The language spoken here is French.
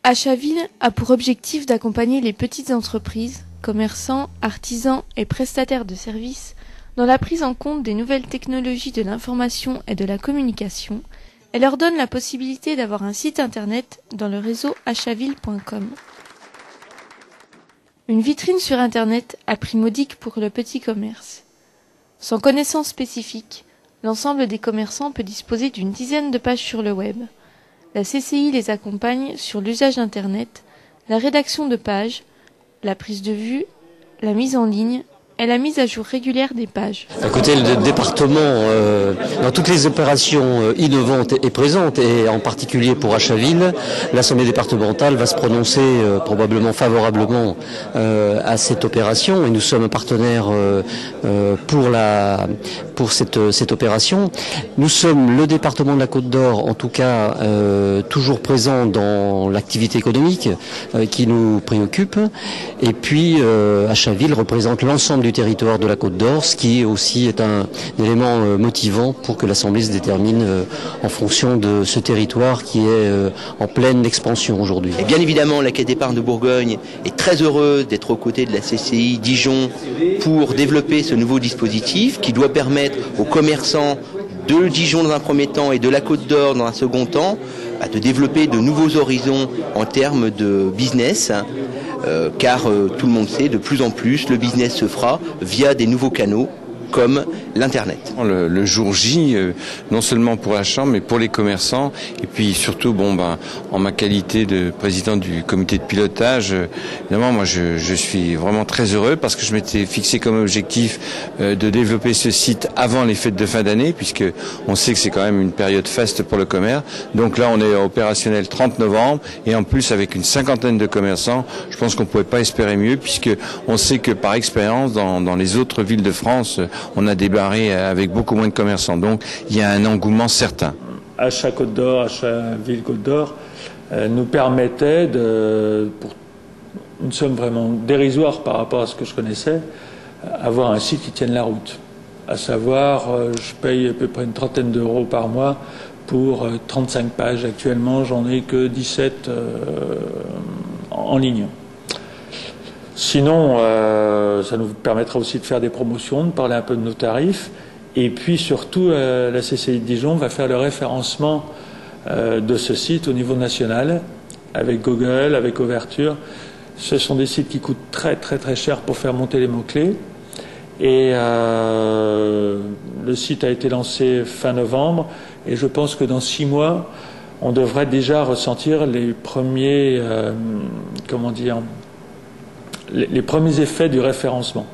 Achaville a pour objectif d'accompagner les petites entreprises, commerçants, artisans et prestataires de services dans la prise en compte des nouvelles technologies de l'information et de la communication et leur donne la possibilité d'avoir un site internet dans le réseau achaville.com. Une vitrine sur internet à prix modique pour le petit commerce. Sans connaissance spécifique, l'ensemble des commerçants peut disposer d'une dizaine de pages sur le web. La CCI les accompagne sur l'usage d'Internet, la rédaction de pages, la prise de vue, la mise en ligne et la mise à jour régulière des pages. Écoutez, le département, dans toutes les opérations innovantes est présente, et en particulier pour Achaville, l'Assemblée départementale va se prononcer probablement favorablement à cette opération, et nous sommes un partenaire pour cette opération. Nous sommes le département de la Côte d'Or, en tout cas, toujours présent dans l'activité économique qui nous préoccupe, et puis Achaville représente l'ensemble du territoire de la Côte d'Or, ce qui aussi est un élément motivant pour que l'Assemblée se détermine en fonction de ce territoire qui est en pleine expansion aujourd'hui. Et bien évidemment, la Caisse d'épargne de Bourgogne est très heureuse d'être aux côtés de la CCI Dijon pour développer ce nouveau dispositif qui doit permettre aux commerçants de Dijon dans un premier temps et de la Côte d'Or dans un second temps de développer de nouveaux horizons en termes de business. Car tout le monde sait, de plus en plus, le business se fera via des nouveaux canaux comme l'Internet. Le jour J, non seulement pour la Chambre, mais pour les commerçants, et puis surtout, en ma qualité de président du comité de pilotage, évidemment, moi je suis vraiment très heureux parce que je m'étais fixé comme objectif de développer ce site avant les fêtes de fin d'année, puisque on sait que c'est quand même une période faste pour le commerce. Donc là, on est opérationnel 30 novembre, et en plus avec une cinquantaine de commerçants, je pense qu'on ne pouvait pas espérer mieux, puisque on sait que par expérience, dans les autres villes de France, on a débarré avec beaucoup moins de commerçants. Donc il y a un engouement certain. Achat Côte d'Or, Achaville Côte d'Or nous permettait, pour une somme vraiment dérisoire par rapport à ce que je connaissais, avoir un site qui tienne la route. À savoir, je paye à peu près une trentaine d'euros par mois pour 35 pages. Actuellement, j'en ai que 17 en ligne. Sinon, ça nous permettra aussi de faire des promotions, de parler un peu de nos tarifs. Et puis surtout, la CCI de Dijon va faire le référencement de ce site au niveau national, avec Google, avec Ouverture. Ce sont des sites qui coûtent très très très cher pour faire monter les mots-clés. Et le site a été lancé fin novembre, et je pense que dans 6 mois, on devrait déjà ressentir les premiers, les premiers effets du référencement.